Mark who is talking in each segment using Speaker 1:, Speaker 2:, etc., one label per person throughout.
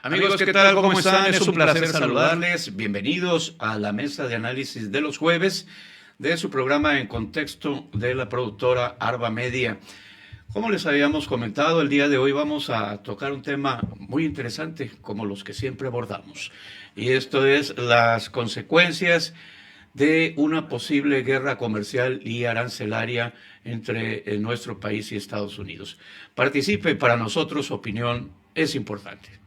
Speaker 1: Amigos, ¿qué tal? ¿Cómo están? Es un placer saludarles. Bienvenidos a la mesa de análisis de los jueves de su programa En Contexto de la productora Arba Media. Como les habíamos comentado, el día de hoy vamos a tocar un tema muy interesante, como los que siempre abordamos. Y esto es las consecuencias de una posible guerra comercial y arancelaria entre nuestro país y Estados Unidos. Participe, para nosotros su opinión es importante.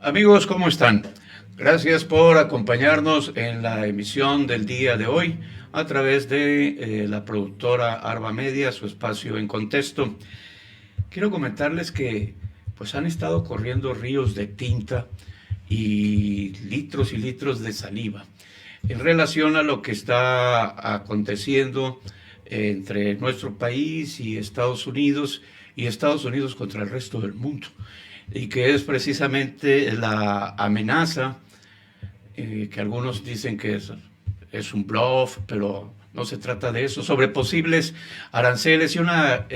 Speaker 1: Amigos, ¿cómo están? Gracias por acompañarnos en la emisión del día de hoy a través de la productora Arba Media, su espacio En Contexto. Quiero comentarles que pues han estado corriendo ríos de tinta y litros de saliva en relación a lo que está aconteciendo entre nuestro país y Estados Unidos contra el resto del mundo. Y que es precisamente la amenaza, que algunos dicen que es un bluff, pero no se trata de eso, sobre posibles aranceles y una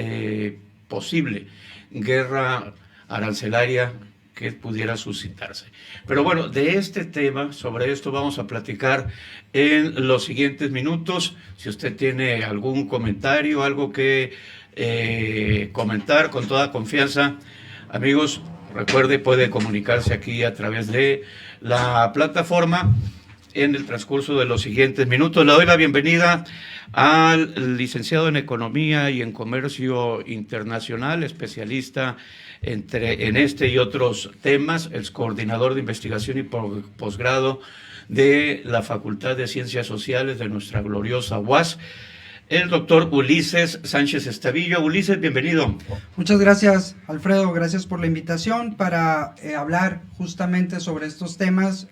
Speaker 1: posible guerra arancelaria que pudiera suscitarse. Pero bueno, de este tema, sobre esto vamos a platicar en los siguientes minutos. Si usted tiene algún comentario, algo que comentar, con toda confianza, amigos, recuerde, puede comunicarse aquí a través de la plataforma en el transcurso de los siguientes minutos. Le doy la bienvenida al licenciado en Economía y en Comercio Internacional, especialista en este y otros temas, el coordinador de investigación y posgrado de la Facultad de Ciencias Sociales de nuestra gloriosa UAS, el doctor Ulises Sánchez Estavillo. Ulises, bienvenido.
Speaker 2: Muchas gracias, Alfredo. Gracias por la invitación para hablar justamente sobre estos temas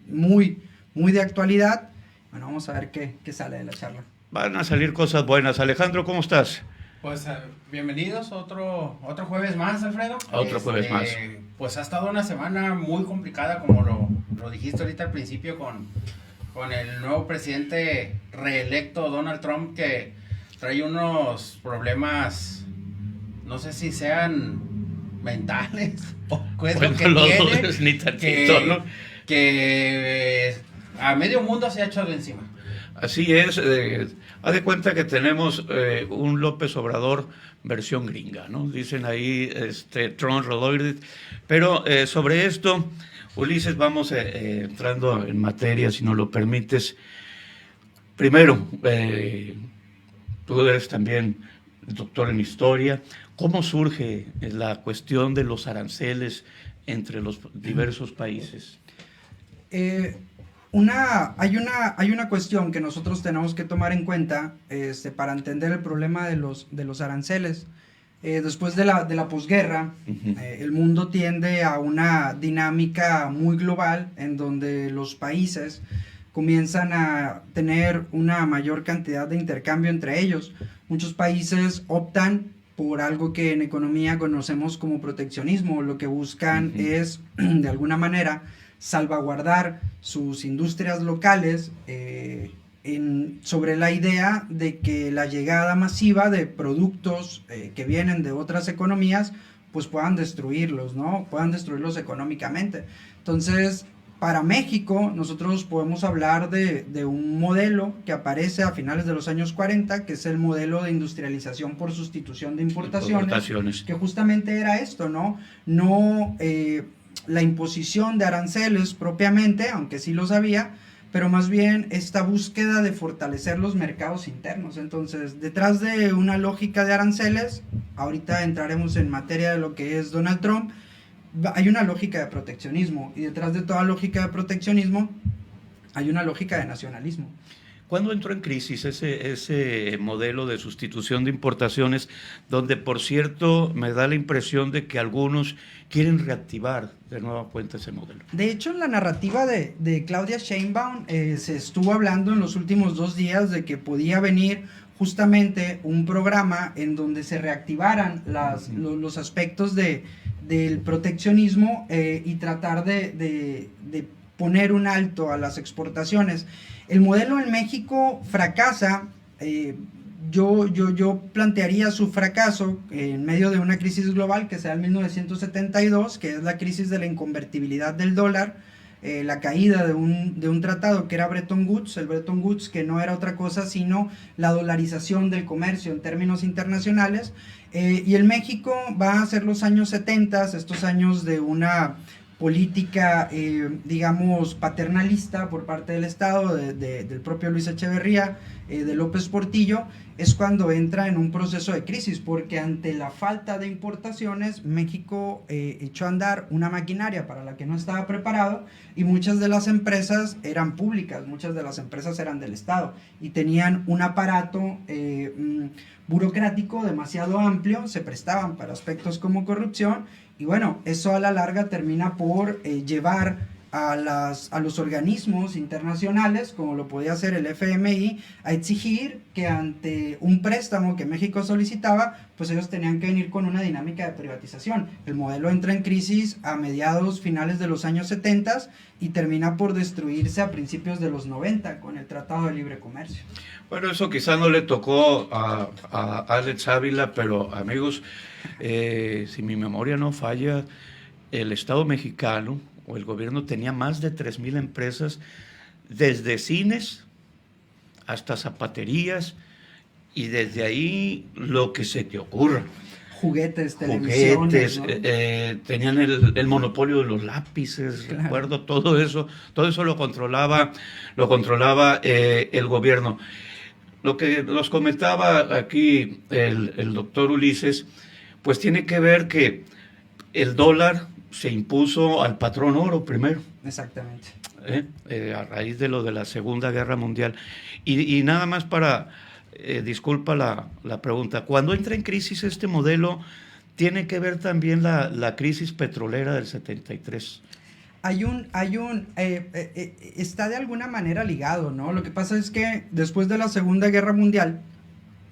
Speaker 2: muy de actualidad. Bueno, vamos a ver qué sale de la charla.
Speaker 1: Van a salir cosas buenas. Alejandro, ¿cómo estás?
Speaker 3: Pues bienvenidos otro jueves más, Alfredo.
Speaker 1: Otro jueves más.
Speaker 3: Pues ha estado una semana muy complicada, como lo dijiste ahorita al principio, con el nuevo presidente reelecto Donald Trump, que trae unos problemas, no sé si sean mentales o qué es lo que tiene,
Speaker 1: ni tantito, ¿no?
Speaker 3: que a medio mundo se ha echado encima.
Speaker 1: Así es, haz de cuenta que tenemos un López Obrador versión gringa, ¿no? Dicen ahí Trump Reloaded, pero sobre esto, Ulises, vamos entrando en materia, si nos lo permites. Primero, tú eres también doctor en historia. ¿Cómo surge la cuestión de los aranceles entre los diversos países?
Speaker 2: Hay una cuestión que nosotros tenemos que tomar en cuenta para entender el problema de los aranceles. Después de la posguerra, el mundo tiende a una dinámica muy global en donde los países comienzan a tener una mayor cantidad de intercambio entre ellos. Muchos países optan por algo que en economía conocemos como proteccionismo. Lo que buscan es, de alguna manera, salvaguardar sus industrias locales sobre la idea de que la llegada masiva de productos que vienen de otras economías pues puedan destruirlos, ¿no? Puedan destruirlos económicamente. Entonces, para México, nosotros podemos hablar de un modelo que aparece a finales de los años 40, que es el modelo de industrialización por sustitución de importaciones. Que justamente era esto, ¿no? No la imposición de aranceles propiamente, aunque sí los había, pero más bien esta búsqueda de fortalecer los mercados internos. Entonces, detrás de una lógica de aranceles, ahorita entraremos en materia de lo que es Donald Trump, hay una lógica de proteccionismo, y detrás de toda lógica de proteccionismo hay una lógica de nacionalismo.
Speaker 1: ¿Cuándo entró en crisis ese modelo de sustitución de importaciones, donde, por cierto, me da la impresión de que algunos quieren reactivar de nueva cuenta ese modelo?
Speaker 2: De hecho, en la narrativa de Claudia Sheinbaum se estuvo hablando en los últimos 2 días de que podía venir justamente un programa en donde se reactivaran los aspectos del proteccionismo y tratar de poner un alto a las exportaciones. El modelo en México fracasa. Yo plantearía su fracaso en medio de una crisis global que se da en 1972, que es la crisis de la inconvertibilidad del dólar, la caída de un tratado que era Bretton Woods, el Bretton Woods, que no era otra cosa sino la dolarización del comercio en términos internacionales, y en México va a ser los años 70, estos años de una política, digamos, paternalista por parte del Estado, del propio Luis Echeverría, de López Portillo, es cuando entra en un proceso de crisis, porque ante la falta de importaciones, México echó a andar una maquinaria para la que no estaba preparado, y muchas de las empresas eran públicas, muchas de las empresas eran del Estado, y tenían un aparato burocrático demasiado amplio, se prestaban para aspectos como corrupción, y bueno, eso a la larga termina por llevar a los organismos internacionales, como lo podía hacer el FMI, a exigir que ante un préstamo que México solicitaba, pues ellos tenían que venir con una dinámica de privatización. El modelo entra en crisis a finales de los años 70 y termina por destruirse a principios de los 90 con el Tratado de Libre Comercio.
Speaker 1: Bueno, eso quizá no le tocó a Alex Ávila, pero amigos, si mi memoria no falla, el Estado mexicano o el gobierno tenía más de 3,000 empresas, desde cines hasta zapaterías, y desde ahí lo que se te ocurra.
Speaker 2: Juguetes, televisiones, ¿no?
Speaker 1: Tenían el monopolio de los lápices, claro. Recuerdo todo eso lo controlaba el gobierno. Lo que nos comentaba aquí el doctor Ulises, pues tiene que ver que el dólar se impuso al patrón oro primero.
Speaker 2: Exactamente.
Speaker 1: A raíz de lo de la Segunda Guerra Mundial. Y nada más para, disculpa la pregunta, cuando entra en crisis este modelo, ¿tiene que ver también la crisis petrolera del 73? Está de alguna manera ligado, ¿no? Lo que pasa es que después de la Segunda Guerra Mundial,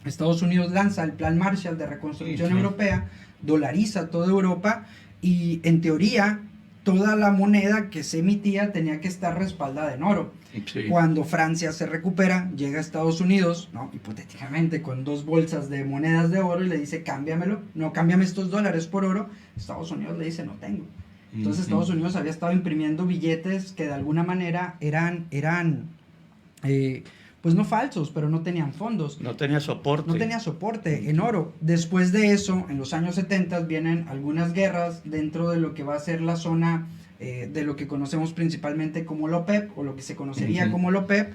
Speaker 1: Estados Unidos lanza el Plan Marshall de Reconstrucción Europea, dolariza toda Europa, y en teoría toda la moneda que se emitía tenía que estar respaldada en oro. Sí. Cuando Francia se recupera, llega a Estados Unidos, ¿no? Hipotéticamente con 2 bolsas de monedas de oro, y le dice, cámbiamelo, no, cámbiame estos dólares por oro. Estados Unidos le dice, no tengo. Entonces Estados Unidos había estado imprimiendo billetes que de alguna manera eran pues no falsos, pero no tenían fondos. No tenía soporte en oro. Después de eso, en los años 70 vienen algunas guerras dentro de lo que va a ser la zona de lo que conocemos principalmente como la OPEP, o lo que se conocería como la OPEP.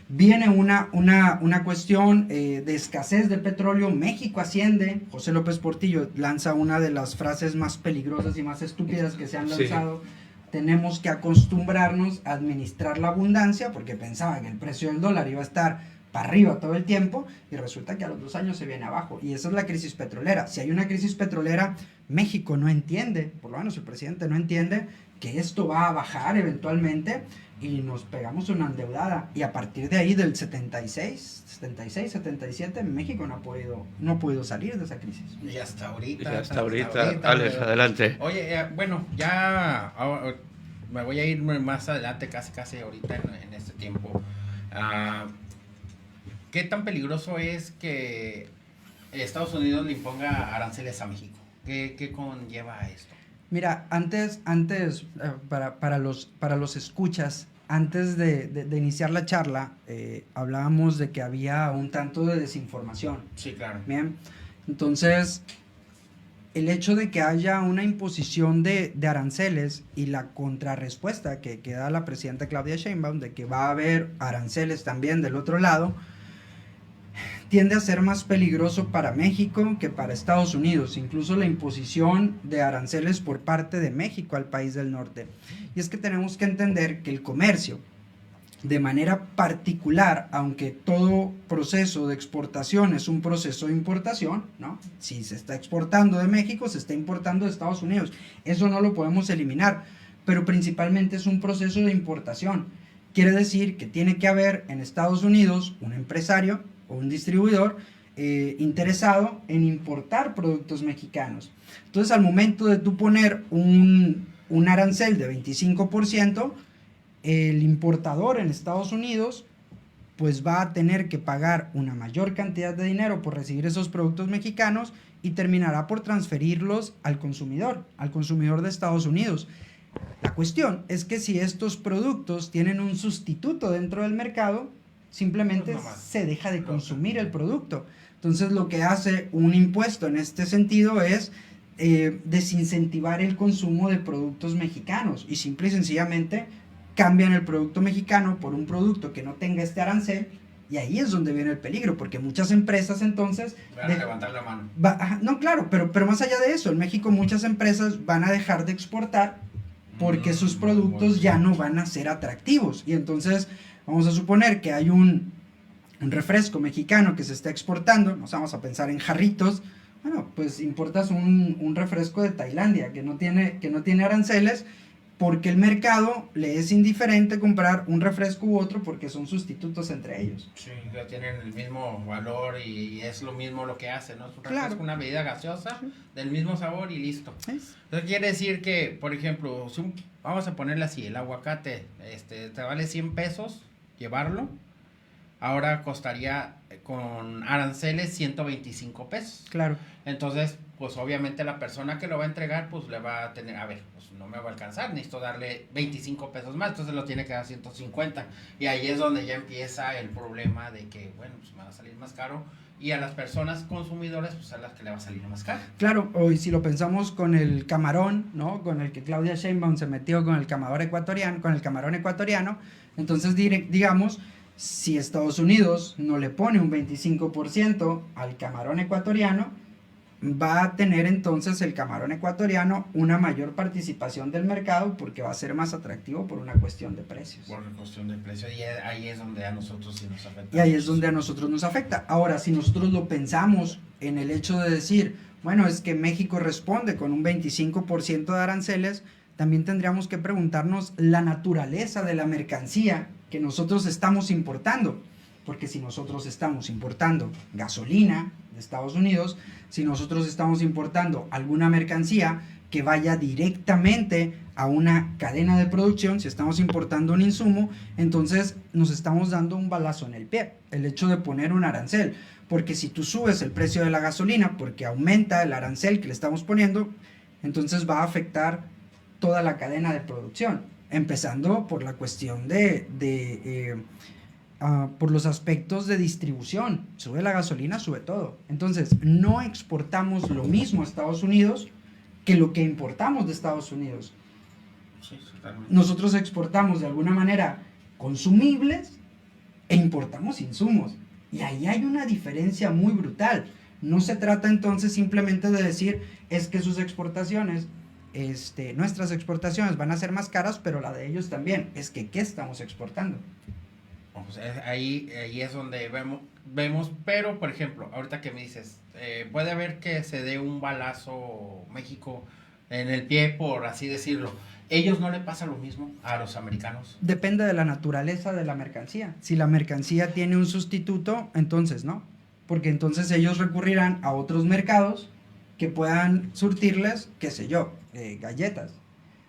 Speaker 1: Viene una cuestión de escasez de petróleo. México asciende. José López Portillo lanza una de las frases más peligrosas y más estúpidas que se han lanzado. Sí. Tenemos que acostumbrarnos a administrar la abundancia, porque pensaba que el precio del dólar iba a estar para arriba todo el tiempo, y resulta que a los 2 años se viene abajo, y esa es la crisis petrolera. Si hay una crisis petrolera, México no entiende, por lo menos el presidente no entiende, que esto va a bajar eventualmente, y nos pegamos una endeudada, y a partir de ahí del 76, 77, México no ha podido salir de esa crisis.
Speaker 3: Y hasta ahorita.
Speaker 1: Alex, adelante.
Speaker 3: Oye, bueno, ya me voy a ir más adelante, casi ahorita en este tiempo. ¿Qué tan peligroso es que Estados Unidos le imponga aranceles a México? ¿Qué conlleva esto?
Speaker 2: Mira, antes para los escuchas, antes de iniciar la charla, hablábamos de que había un tanto de desinformación.
Speaker 3: Sí, claro.
Speaker 2: Bien, entonces, el hecho de que haya una imposición de aranceles y la contrarrespuesta que da la presidenta Claudia Sheinbaum de que va a haber aranceles también del otro lado, tiende a ser más peligroso para México que para Estados Unidos, incluso la imposición de aranceles por parte de México al país del norte. Y es que tenemos que entender que el comercio, de manera particular, aunque todo proceso de exportación es un proceso de importación, ¿no? Si se está exportando de México, se está importando de Estados Unidos. Eso no lo podemos eliminar, pero principalmente es un proceso de importación. Quiere decir que tiene que haber en Estados Unidos un empresario o un distribuidor interesado en importar productos mexicanos. Entonces, al momento de tú poner un arancel de 25%, el importador en Estados Unidos pues va a tener que pagar una mayor cantidad de dinero por recibir esos productos mexicanos y terminará por transferirlos al consumidor de Estados Unidos. La cuestión es que si estos productos tienen un sustituto dentro del mercado, simplemente se deja de consumir el producto. Entonces, lo que hace un impuesto en este sentido es desincentivar el consumo de productos mexicanos y simple y sencillamente cambian el producto mexicano por un producto que no tenga este arancel, y ahí es donde viene el peligro, porque muchas empresas entonces
Speaker 3: van a levantar la mano.
Speaker 2: No, claro, pero más allá de eso, en México muchas empresas van a dejar de exportar porque sus productos ya no van a ser atractivos, y entonces vamos a suponer que hay un refresco mexicano que se está exportando, nos vamos a pensar en jarritos. Bueno, pues importas un refresco de Tailandia que no tiene aranceles, porque el mercado le es indiferente comprar un refresco u otro porque son sustitutos entre ellos.
Speaker 3: Sí, ya tienen el mismo valor y es lo mismo lo que hace, ¿no? Es un refresco,
Speaker 2: Claro.
Speaker 3: una bebida gaseosa, sí, del mismo sabor y listo.
Speaker 2: ¿Es?
Speaker 3: Entonces quiere decir que, por ejemplo, vamos a ponerle así, el aguacate te vale 100 pesos llevarlo, ahora costaría con aranceles 125 pesos.
Speaker 2: Claro.
Speaker 3: Entonces, pues obviamente la persona que lo va a entregar, pues le va a tener, pues no me va a alcanzar, necesito darle 25 pesos más, entonces lo tiene que dar 150. Y ahí es donde ya empieza el problema de que, bueno, pues me va a salir más caro. Y a las personas consumidoras, pues a las que le va a salir más caro.
Speaker 2: Claro, hoy si lo pensamos con el camarón, ¿no? Con el que Claudia Sheinbaum se metió con el camarón ecuatoriano, entonces digamos, si Estados Unidos no le pone un 25% al camarón ecuatoriano, va a tener entonces el camarón ecuatoriano una mayor participación del mercado porque va a ser más atractivo por una cuestión de precios.
Speaker 3: Por una cuestión de precio, y ahí es donde a nosotros sí nos afecta.
Speaker 2: Y ahí es donde a nosotros nos afecta. Ahora, si nosotros lo pensamos en el hecho de decir, bueno, es que México responde con un 25% de aranceles, también tendríamos que preguntarnos la naturaleza de la mercancía que nosotros estamos importando. Porque si nosotros estamos importando gasolina de Estados Unidos, si nosotros estamos importando alguna mercancía que vaya directamente a una cadena de producción, si estamos importando un insumo, entonces nos estamos dando un balazo en el pie, el hecho de poner un arancel. Porque si tú subes el precio de la gasolina, porque aumenta el arancel que le estamos poniendo, entonces va a afectar toda la cadena de producción, empezando por la cuestión por los aspectos de distribución. Sube la gasolina, sube todo. Entonces, no exportamos lo mismo a Estados Unidos que lo que importamos de Estados Unidos.
Speaker 3: Sí, totalmente.
Speaker 2: Nosotros exportamos de alguna manera consumibles e importamos insumos. Y ahí hay una diferencia muy brutal. No se trata entonces simplemente de decir, es que sus exportaciones, nuestras exportaciones van a ser más caras, pero la de ellos también. Es que, ¿qué estamos exportando?
Speaker 3: Pues ahí es donde vemos, pero por ejemplo, ahorita que me dices, puede haber que se dé un balazo México en el pie, por así decirlo. ¿Ellos no le pasa lo mismo a los americanos?
Speaker 2: Depende de la naturaleza de la mercancía. Si la mercancía tiene un sustituto, entonces no. Porque entonces ellos recurrirán a otros mercados que puedan surtirles, qué sé yo, galletas.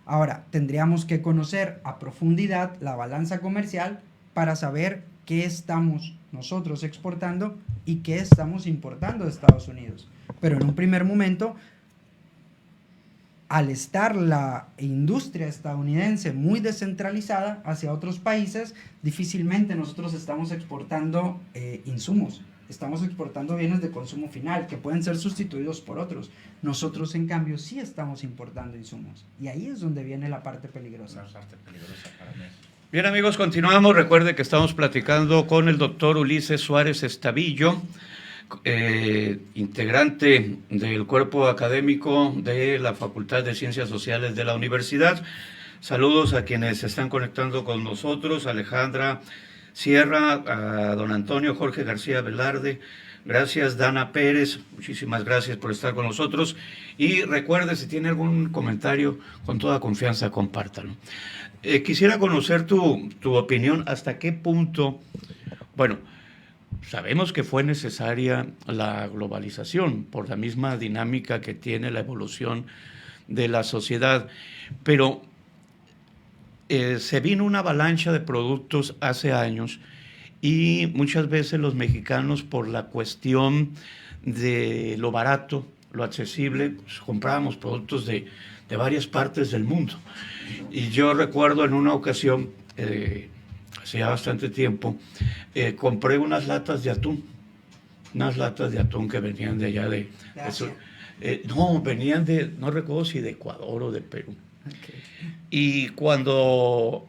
Speaker 2: Ahora, tendríamos que conocer a profundidad la balanza comercial para saber qué estamos nosotros exportando y qué estamos importando de Estados Unidos. Pero en un primer momento, al estar la industria estadounidense muy descentralizada hacia otros países, difícilmente nosotros estamos exportando insumos. Estamos exportando bienes de consumo final que pueden ser sustituidos por otros. Nosotros, en cambio, sí estamos importando insumos. Y ahí es donde viene la parte peligrosa.
Speaker 3: La parte peligrosa para México.
Speaker 1: Bien, amigos, continuamos. Recuerde que estamos platicando con el doctor Ulises Suárez Estavillo, integrante del cuerpo académico de la Facultad de Ciencias Sociales de la Universidad, Saludos a quienes se están conectando con nosotros, Alejandra Sierra, a don Antonio Jorge García Velarde. Gracias, Dana Pérez, muchísimas gracias por estar con nosotros. Y recuerde, si tiene algún comentario, con toda confianza, compártalo. Quisiera conocer tu opinión, hasta qué punto, bueno, sabemos que fue necesaria la globalización por la misma dinámica que tiene la evolución de la sociedad, pero se vino una avalancha de productos hace años y muchas veces los mexicanos, por la cuestión de lo barato, lo accesible, pues comprábamos productos de varias partes del mundo. Y yo recuerdo en una ocasión, hace ya bastante tiempo, compré unas latas de atún que venían de allá de no, venían de, no recuerdo si de Ecuador o de Perú. Okay. Y cuando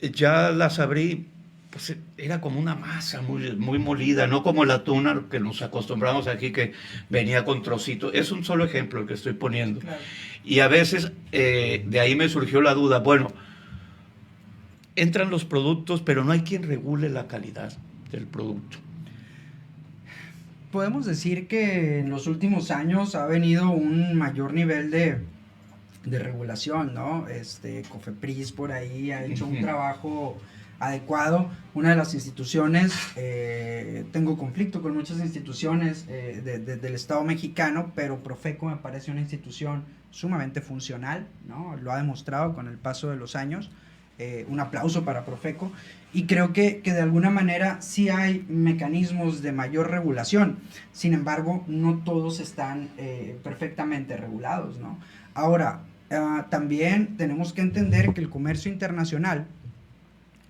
Speaker 1: ya las abrí, pues era como una masa muy molida, no como el atún a lo que nos acostumbramos aquí, que venía con trocitos. Es un solo ejemplo el que estoy poniendo. Claro. Y a veces de ahí me surgió la duda, bueno, entran los productos, pero no hay quien regule la calidad del producto.
Speaker 2: Podemos decir que en los últimos años ha venido un mayor nivel de regulación, ¿no? Cofepris por ahí ha hecho un trabajo adecuado. Una de las instituciones, tengo conflicto con muchas instituciones del Estado mexicano, pero Profeco me parece una institución sumamente funcional, ¿no? Lo ha demostrado con el paso de los años. Un aplauso para Profeco. Y creo que de alguna manera sí hay mecanismos de mayor regulación. Sin embargo, no todos están perfectamente regulados, ¿no? Ahora, también tenemos que entender que el comercio internacional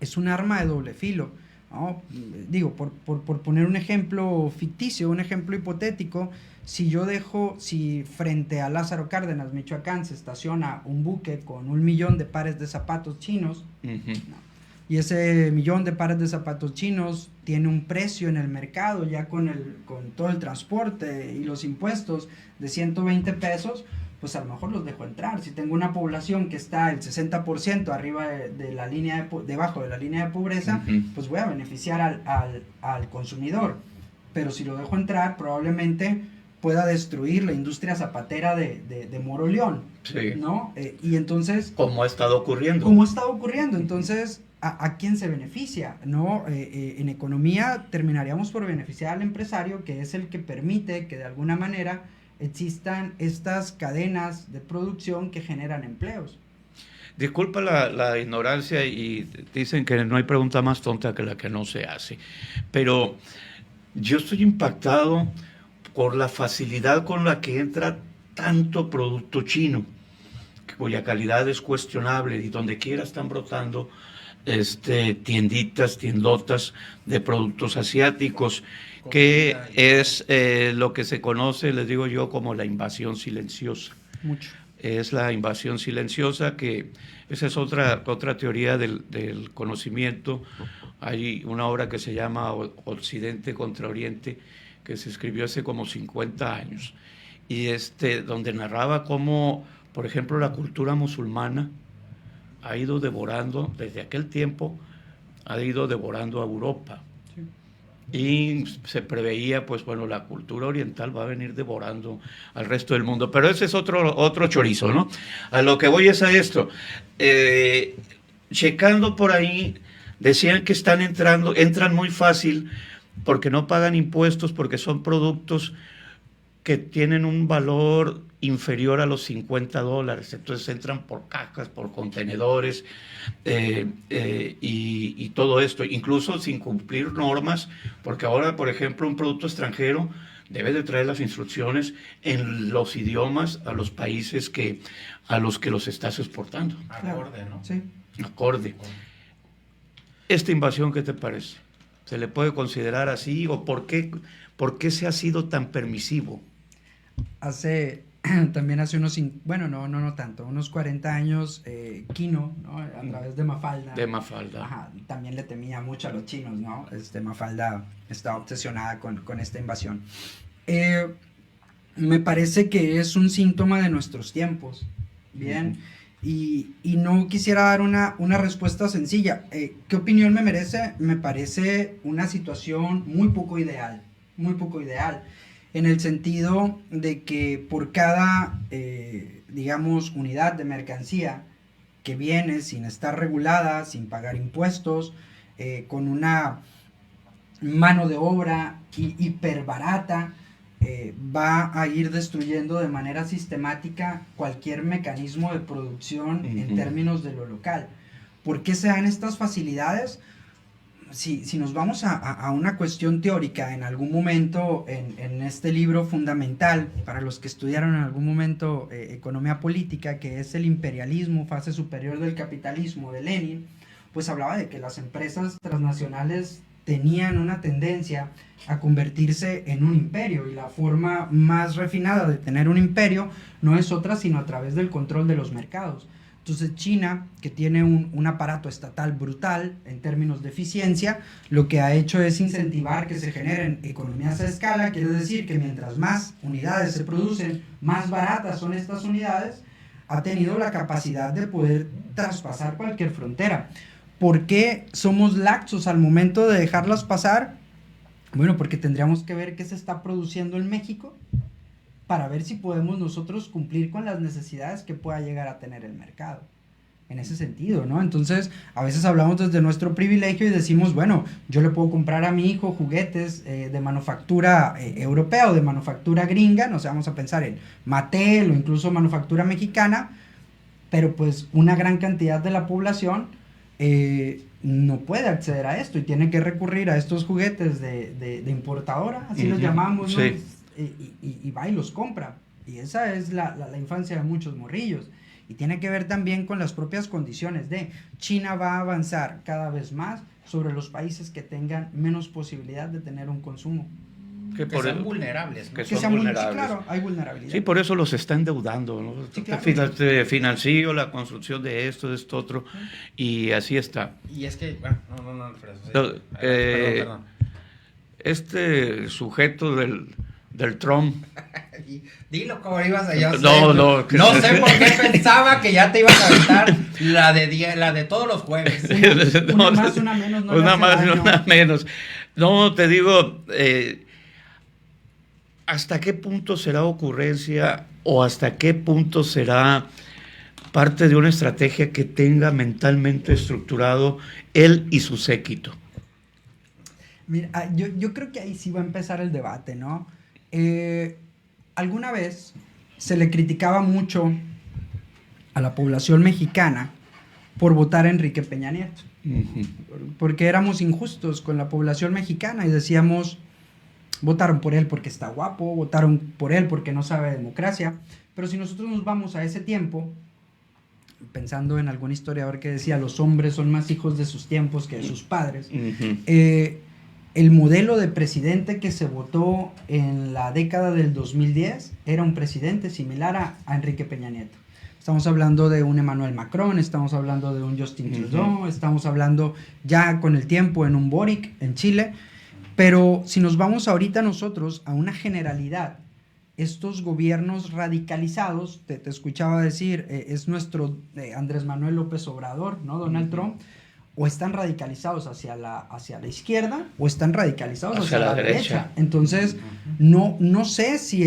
Speaker 2: es un arma de doble filo, ¿no? Digo, por poner un ejemplo ficticio, un ejemplo hipotético, si frente a Lázaro Cárdenas, Michoacán, se estaciona un buque con 1 millón de pares de zapatos chinos, ¿no? Y ese 1 millón de pares de zapatos chinos tiene un precio en el mercado, ya con todo el transporte y los impuestos, de 120 pesos, pues a lo mejor los dejo entrar. Si tengo una población que está el 60% arriba de la línea debajo de la línea de pobreza, pues voy a beneficiar al consumidor. Pero si lo dejo entrar, probablemente pueda destruir la industria zapatera de Moroleón, sí, ¿no? Y entonces...
Speaker 1: Como ha estado ocurriendo.
Speaker 2: Entonces, ¿a quién se beneficia? ¿No? En economía terminaríamos por beneficiar al empresario, que es el que permite que de alguna manera existan estas cadenas de producción que generan empleos.
Speaker 1: Disculpa la ignorancia, y dicen que no hay pregunta más tonta que la que no se hace, pero yo estoy impactado por la facilidad con la que entra tanto producto chino, cuya calidad es cuestionable, y donde quiera están brotando tiendotas de productos asiáticos, que es lo que se conoce, les digo yo, como la invasión silenciosa.
Speaker 2: Mucho.
Speaker 1: Es la invasión silenciosa, que esa es otra teoría del conocimiento. Hay una obra que se llama Occidente contra Oriente, que se escribió hace como 50 años, y donde narraba cómo, por ejemplo, la cultura musulmana ha ido devorando, desde aquel tiempo, ha ido devorando a Europa. Sí. Y se preveía, pues bueno, la cultura oriental va a venir devorando al resto del mundo. Pero ese es otro chorizo, ¿no? A lo que voy es a esto. Checando por ahí, decían que entran muy fácil porque no pagan impuestos, porque son productos que tienen un valor inferior a los $50, entonces entran por cajas, por contenedores, y todo esto, incluso sin cumplir normas, porque ahora, por ejemplo, un producto extranjero debe de traer las instrucciones en los idiomas a los países a los que los estás exportando.
Speaker 3: Acorde, ¿no?
Speaker 2: Sí.
Speaker 1: Acorde. ¿Esta invasión qué te parece? ¿Se le puede considerar así, o por qué se ha sido tan permisivo?
Speaker 2: También hace unos, bueno, no tanto, unos 40 años, Kino, ¿no? A través de Mafalda.
Speaker 1: De Mafalda.
Speaker 2: Ajá, también le temía mucho a los chinos, ¿no? Mafalda estaba obsesionada con esta invasión. Me parece que es un síntoma de nuestros tiempos, ¿bien? y no quisiera dar una respuesta sencilla. ¿Qué opinión me merece? Me parece una situación muy poco ideal, en el sentido de que por cada, digamos, unidad de mercancía que viene sin estar regulada, sin pagar impuestos, con una mano de obra hiper barata, va a ir destruyendo de manera sistemática cualquier mecanismo de producción en términos de lo local. ¿Por qué se dan estas facilidades? Si nos vamos a una cuestión teórica, en algún momento en este libro fundamental para los que estudiaron en algún momento economía política, que es El imperialismo, fase superior del capitalismo, de Lenin, pues hablaba de que las empresas transnacionales tenían una tendencia a convertirse en un imperio, y la forma más refinada de tener un imperio no es otra sino a través del control de los mercados. Entonces China, que tiene un aparato estatal brutal en términos de eficiencia, lo que ha hecho es incentivar que se generen economías a escala. Quiere decir que mientras más unidades se producen, más baratas son estas unidades, ha tenido la capacidad de poder traspasar cualquier frontera. ¿Por qué somos laxos al momento de dejarlas pasar? Bueno, porque tendríamos que ver qué se está produciendo en México para ver si podemos nosotros cumplir con las necesidades que pueda llegar a tener el mercado. En ese sentido, ¿no? Entonces, a veces hablamos desde nuestro privilegio y decimos, bueno, yo le puedo comprar a mi hijo juguetes de manufactura europea o de manufactura gringa, no sé, vamos a pensar en Mattel o incluso manufactura mexicana, pero pues una gran cantidad de la población no puede acceder a esto y tiene que recurrir a estos juguetes de importadora, así los llamamos, ¿no?
Speaker 1: Sí.
Speaker 2: Y va y los compra. Y esa es la infancia de muchos morrillos. Y tiene que ver también con las propias condiciones de China va a avanzar cada vez más sobre los países que tengan menos posibilidad de tener un consumo.
Speaker 3: Que sean vulnerables, ¿no?
Speaker 1: Que
Speaker 2: Que
Speaker 1: son vulnerables.
Speaker 2: Sí, claro, hay vulnerabilidad.
Speaker 1: Sí, por eso los está endeudando, ¿no?
Speaker 2: Sí, claro.
Speaker 1: Financió la construcción de esto, otro, y así está.
Speaker 3: Y es que, bueno, no, Alfredo. Perdón.
Speaker 1: Este sujeto del Trump.
Speaker 3: Dilo como ibas allá.
Speaker 1: No.
Speaker 3: No sé por qué pensaba que ya te ibas a aventar la de todos los jueves.
Speaker 2: Una más, una menos. No
Speaker 1: una más y una menos. No, te digo, ¿hasta qué punto será ocurrencia o hasta qué punto será parte de una estrategia que tenga mentalmente estructurado él y su séquito?
Speaker 2: Mira, yo creo que ahí sí va a empezar el debate, ¿no? Alguna vez se le criticaba mucho a la población mexicana por votar a Enrique Peña Nieto, porque éramos injustos con la población mexicana y decíamos, votaron por él porque está guapo, votaron por él porque no sabe democracia. Pero si nosotros nos vamos a ese tiempo, pensando en algún historiador que decía los hombres son más hijos de sus tiempos que de sus padres, el modelo de presidente que se votó en la década del 2010 era un presidente similar a Enrique Peña Nieto. Estamos hablando de un Emmanuel Macron, estamos hablando de un Justin Trudeau, estamos hablando ya con el tiempo en un Boric en Chile. Pero si nos vamos ahorita nosotros a una generalidad, estos gobiernos radicalizados, te escuchaba decir, es nuestro Andrés Manuel López Obrador, ¿no? Donald Trump, o están radicalizados hacia la izquierda o están radicalizados hacia la derecha. Entonces, no sé si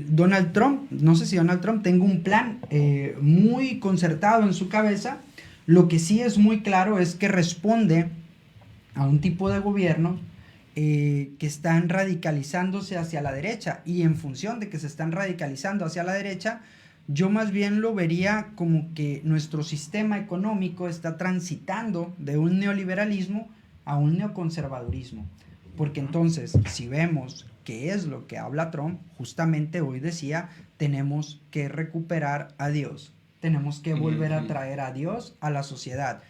Speaker 2: Donald Trump tenga un plan muy concertado en su cabeza. Lo que sí es muy claro es que responde a un tipo de gobierno que están radicalizándose hacia la derecha, y en función de que se están radicalizando hacia la derecha, yo más bien lo vería como que nuestro sistema económico está transitando de un neoliberalismo a un neoconservadurismo. Porque entonces, si vemos qué es lo que habla Trump, justamente hoy decía, tenemos que recuperar a Dios, tenemos que volver a traer a Dios a la sociedad.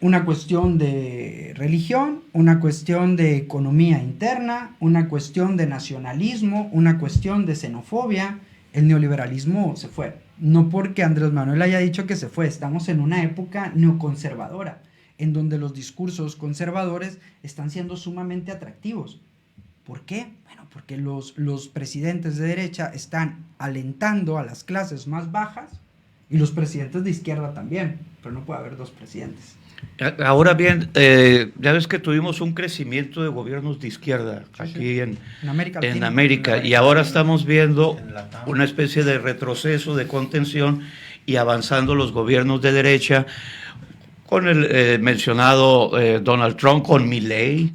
Speaker 2: Una cuestión de religión, una cuestión de economía interna, una cuestión de nacionalismo, una cuestión de xenofobia. El neoliberalismo se fue. No porque Andrés Manuel haya dicho que se fue, estamos en una época neoconservadora, en donde los discursos conservadores están siendo sumamente atractivos. ¿Por qué? Bueno, porque los presidentes de derecha están alentando a las clases más bajas y los presidentes de izquierda también, pero no puede haber dos presidentes.
Speaker 1: Ahora bien, ya ves que tuvimos un crecimiento de gobiernos de izquierda aquí en
Speaker 2: América Latina.
Speaker 1: En América, y ahora estamos viendo una especie de retroceso, de contención, y avanzando los gobiernos de derecha, con el mencionado Donald Trump, con Milei,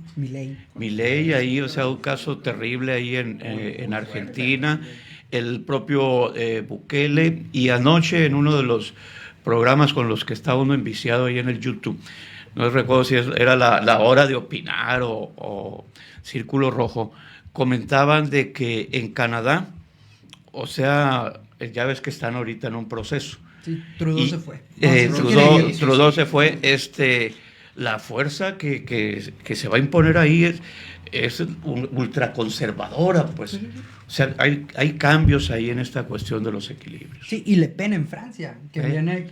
Speaker 1: ahí, o sea, un caso terrible ahí en Argentina, el propio Bukele, y anoche en uno de los programas con los que está uno enviciado ahí en el YouTube, no recuerdo si era la hora de opinar o Círculo Rojo, comentaban de que en Canadá, o sea, ya ves que están ahorita en un proceso.
Speaker 2: Sí, Trudeau se fue.
Speaker 1: Trudeau se fue, la fuerza que se va a imponer ahí es ultraconservadora, pues. O sea, hay cambios ahí en esta cuestión de los equilibrios.
Speaker 2: Sí, y Le Pen en Francia, que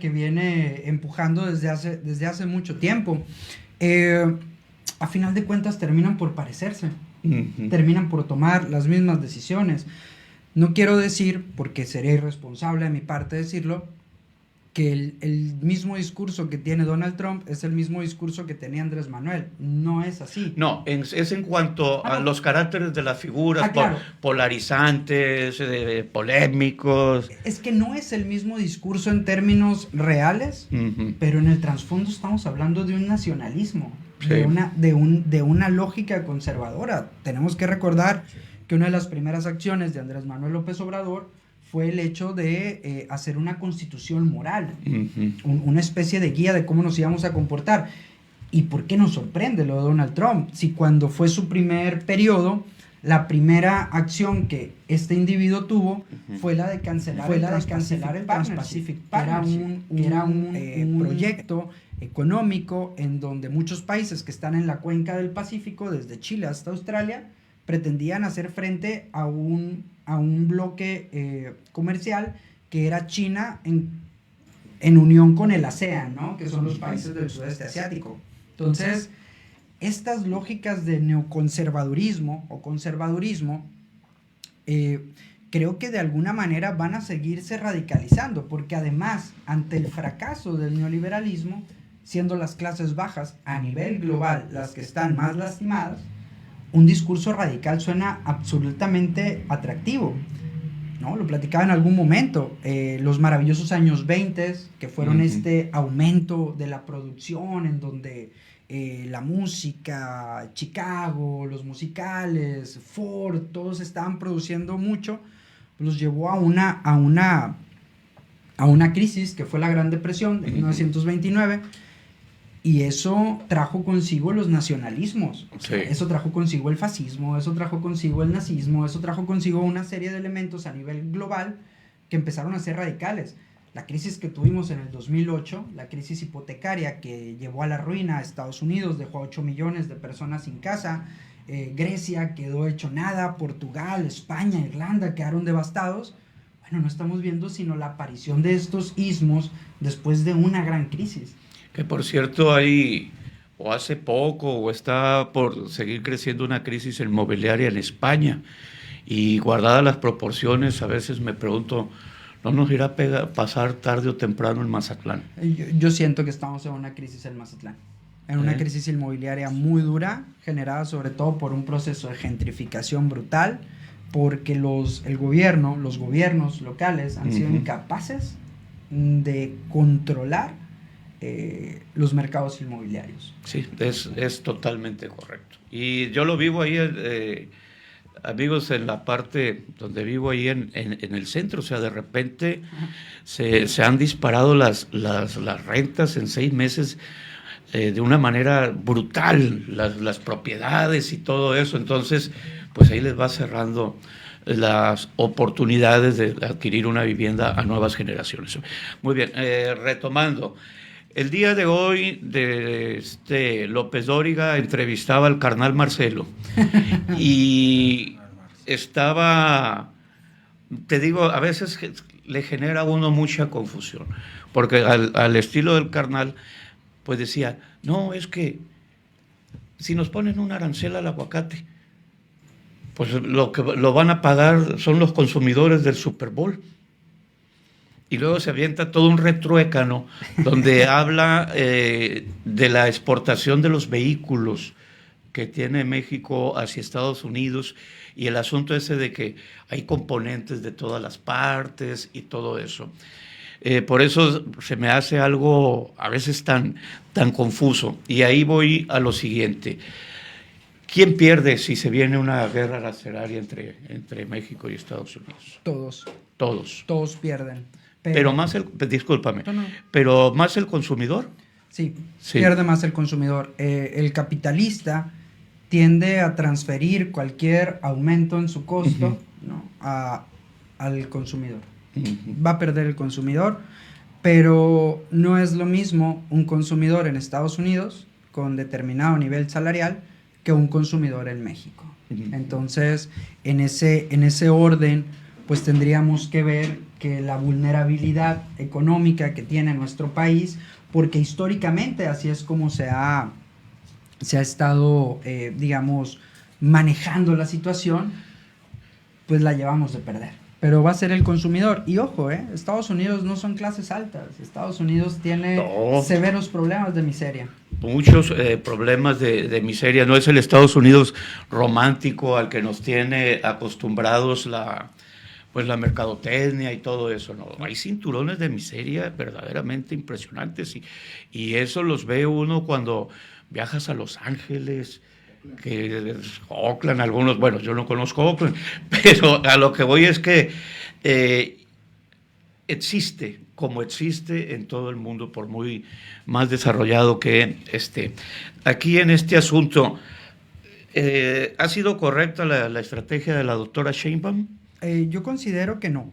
Speaker 2: viene empujando desde hace mucho tiempo. A final de cuentas terminan por parecerse, terminan por tomar las mismas decisiones. No quiero decir, porque sería irresponsable de mi parte decirlo, que el mismo discurso que tiene Donald Trump es el mismo discurso que tenía Andrés Manuel. No es así.
Speaker 1: No, es en cuanto a los caracteres de las figuras,
Speaker 2: claro.
Speaker 1: Polarizantes, polémicos.
Speaker 2: Es que no es el mismo discurso en términos reales, pero en el trasfondo estamos hablando de un nacionalismo, sí, de una lógica conservadora. Tenemos que recordar que una de las primeras acciones de Andrés Manuel López Obrador fue el hecho de hacer una constitución moral, una especie de guía de cómo nos íbamos a comportar. ¿Y por qué nos sorprende lo de Donald Trump? Si cuando fue su primer periodo, la primera acción que este individuo tuvo fue la de cancelar el Trans-Pacific Partnership, que era un proyecto económico en donde muchos países que están en la cuenca del Pacífico, desde Chile hasta Australia, pretendían hacer frente a un bloque comercial que era China en unión con el ASEAN, ¿no? Que son los países del sudeste asiático. Entonces, estas lógicas de neoconservadurismo o conservadurismo creo que de alguna manera van a seguirse radicalizando, porque además, ante el fracaso del neoliberalismo, siendo las clases bajas a nivel global las que están más lastimadas, un discurso radical suena absolutamente atractivo, ¿no? Lo platicaba en algún momento, los maravillosos años 20, que fueron este aumento de la producción en donde la música, Chicago, los musicales, Ford, todos estaban produciendo mucho, los llevó a una crisis que fue la Gran Depresión de 1929. Y eso trajo consigo los nacionalismos,
Speaker 1: sí.
Speaker 2: Eso trajo consigo el fascismo, eso trajo consigo el nazismo, eso trajo consigo una serie de elementos a nivel global que empezaron a ser radicales. La crisis que tuvimos en el 2008, la crisis hipotecaria que llevó a la ruina a Estados Unidos, dejó a 8 millones de personas sin casa, Grecia quedó hecho nada, Portugal, España, Irlanda quedaron devastados. Bueno, no estamos viendo sino la aparición de estos ismos después de una gran crisis.
Speaker 1: Que por cierto hay, o hace poco, o está por seguir creciendo una crisis inmobiliaria en España, y guardadas las proporciones, a veces me pregunto, ¿no nos irá a pasar tarde o temprano en Mazatlán?
Speaker 2: Yo siento que estamos en una crisis en Mazatlán, en una crisis inmobiliaria muy dura, generada sobre todo por un proceso de gentrificación brutal, porque los gobiernos locales han sido incapaces de controlar los mercados inmobiliarios.
Speaker 1: Sí, es totalmente correcto. Y yo lo vivo ahí, amigos, en la parte donde vivo ahí en el centro. O sea, de repente se han disparado las rentas en 6 meses de una manera brutal, las propiedades y todo eso. Entonces, pues ahí les va cerrando las oportunidades de adquirir una vivienda a nuevas generaciones. Muy bien, retomando. El día de hoy, López Dóriga entrevistaba al carnal Marcelo y estaba, te digo, a veces le genera a uno mucha confusión, porque al estilo del carnal, pues decía, no, es que si nos ponen un arancel al aguacate, Pues lo que lo van a pagar son los consumidores del Super Bowl. Y luego se avienta todo un retruécano donde habla de la exportación de los vehículos que tiene México hacia Estados Unidos y el asunto ese de que hay componentes de todas las partes y todo eso. Por eso se me hace algo a veces tan confuso. Y ahí voy a lo siguiente. ¿Quién pierde si se viene una guerra arancelaria entre México y Estados Unidos?
Speaker 2: Todos.
Speaker 1: Todos.
Speaker 2: Todos pierden.
Speaker 1: Pero más discúlpame,
Speaker 2: No.
Speaker 1: pero más el consumidor.
Speaker 2: Sí,
Speaker 1: Sí.
Speaker 2: pierde más el consumidor. El capitalista tiende a transferir cualquier aumento en su costo, ¿no?, al consumidor. Va a perder el consumidor, pero no es lo mismo un consumidor en Estados Unidos con determinado nivel salarial que un consumidor en México. Entonces, en ese orden, pues tendríamos que ver que la vulnerabilidad económica que tiene nuestro país, porque históricamente así es como se ha estado, digamos, manejando la situación, pues la llevamos de perder. Pero va a ser el consumidor. Y ojo, Estados Unidos no son clases altas. Estados Unidos tiene severos problemas de miseria.
Speaker 1: Muchos problemas de miseria. No es el Estados Unidos romántico al que nos tiene acostumbrados la mercadotecnia y todo eso. No, hay cinturones de miseria verdaderamente impresionantes y eso los ve uno cuando viajas a Los Ángeles, que Oakland, algunos, bueno, yo no conozco Oakland, pero a lo que voy es que existe, como existe en todo el mundo, por muy más desarrollado que esté. Aquí en este asunto, ¿ha sido correcta la estrategia de la doctora Sheinbaum?
Speaker 2: Yo considero que no.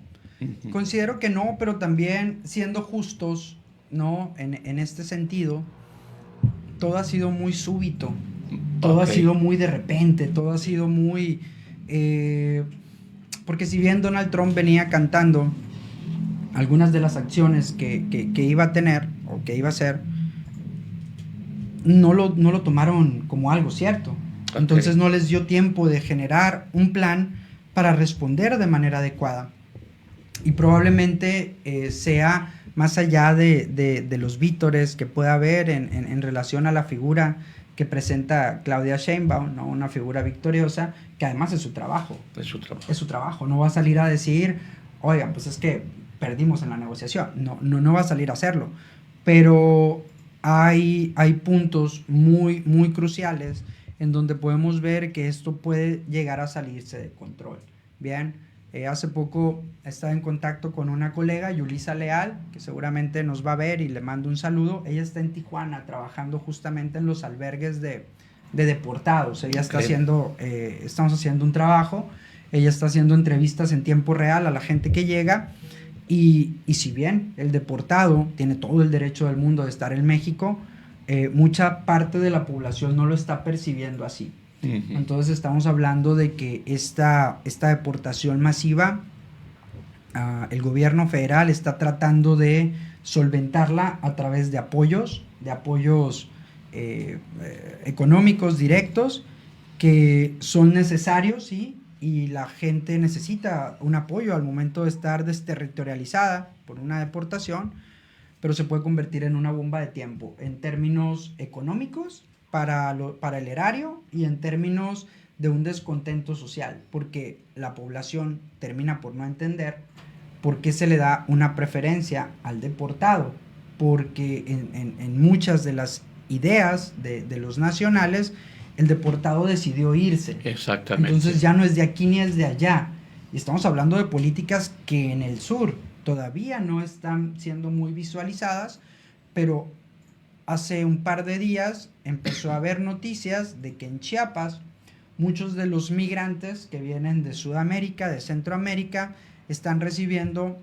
Speaker 2: Considero que no, pero también siendo justos, ¿no?, en este sentido, todo ha sido muy súbito, todo ha sido muy de repente, todo ha sido muy... porque si bien Donald Trump venía cantando algunas de las acciones que iba a tener o que iba a hacer, no lo tomaron como algo cierto. Entonces no les dio tiempo de generar un plan para responder de manera adecuada. Y probablemente sea más allá de los vítores que pueda haber en relación a la figura que presenta Claudia Sheinbaum, ¿no?, una figura victoriosa, que además es su trabajo.
Speaker 1: Es su trabajo.
Speaker 2: Es su trabajo. No va a salir a decir, oigan, pues es que perdimos en la negociación. No va a salir a hacerlo. Pero hay puntos muy, muy cruciales en donde podemos ver que esto puede llegar a salirse de control. Bien, hace poco estaba en contacto con una colega, Yulisa Leal, que seguramente nos va a ver y le mando un saludo. Ella está en Tijuana trabajando justamente en los albergues de deportados. Ella está haciendo, estamos haciendo un trabajo, ella está haciendo entrevistas en tiempo real a la gente que llega y si bien el deportado tiene todo el derecho del mundo de estar en México, mucha parte de la población no lo está percibiendo así. Entonces estamos hablando de que esta deportación masiva, el gobierno federal está tratando de solventarla a través de apoyos económicos directos que son necesarios, ¿sí? Y la gente necesita un apoyo al momento de estar desterritorializada por una deportación, pero se puede convertir en una bomba de tiempo en términos económicos para el erario y en términos de un descontento social, porque la población termina por no entender por qué se le da una preferencia al deportado, porque en muchas de las ideas de los nacionales, el deportado decidió irse.
Speaker 1: Exactamente.
Speaker 2: Entonces ya no es de aquí ni es de allá. Y estamos hablando de políticas que en el sur todavía no están siendo muy visualizadas, pero hace un par de días empezó a haber noticias de que en Chiapas muchos de los migrantes que vienen de Sudamérica, de Centroamérica, están recibiendo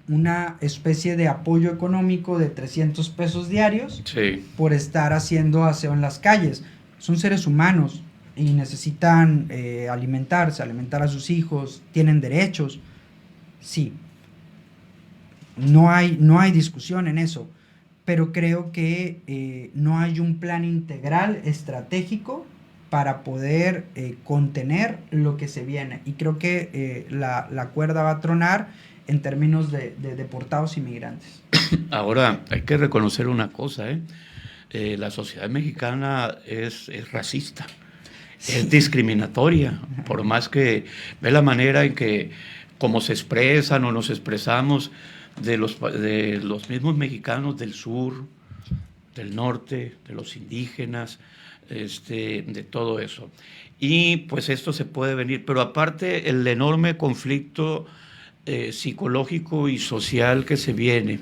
Speaker 2: una especie de apoyo económico de 300 pesos diarios por estar haciendo aseo en las calles. Son seres humanos y necesitan alimentarse, alimentar a sus hijos, tienen derechos. Sí, no hay discusión en eso, pero creo que no hay un plan integral estratégico para poder contener lo que se viene. Y creo que la cuerda va a tronar en términos de deportados inmigrantes.
Speaker 1: Ahora, hay que reconocer una cosa, la sociedad mexicana es racista, sí. Es discriminatoria, por más que ve la manera en que como se expresan o nos expresamos de los mismos mexicanos del sur, del norte, de los indígenas, de todo eso. Y pues esto se puede venir, pero aparte el enorme conflicto psicológico y social que se viene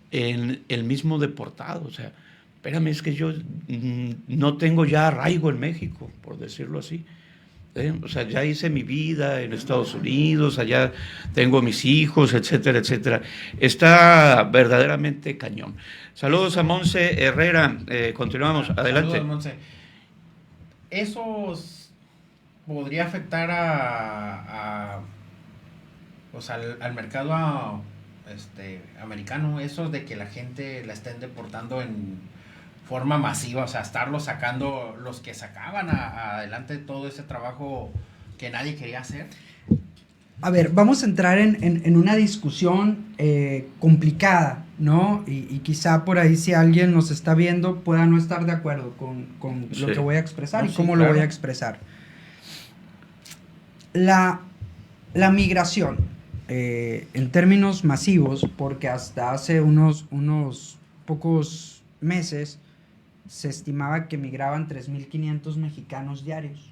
Speaker 1: en el mismo deportado, o sea, espérame, es que yo no tengo ya arraigo en México, por decirlo así. O sea, ya hice mi vida en Estados Unidos, allá tengo mis hijos, etcétera, etcétera. Está verdaderamente cañón. Saludos a Monse Herrera, continuamos, adelante.
Speaker 3: Saludos, Monse. ¿Eso podría afectar al mercado americano, eso de que la gente la estén deportando en forma masiva, o sea, estarlos sacando, los que sacaban adelante todo ese trabajo que nadie quería hacer?
Speaker 2: A ver, vamos a entrar en una discusión complicada, ¿no? Y quizá por ahí, si alguien nos está viendo, pueda no estar de acuerdo con
Speaker 1: sí.
Speaker 2: Lo que voy a expresar,
Speaker 3: no,
Speaker 2: y cómo
Speaker 3: claro.
Speaker 2: lo voy a expresar. La migración, en términos masivos, porque hasta hace unos pocos meses se estimaba que migraban 3.500 mexicanos diarios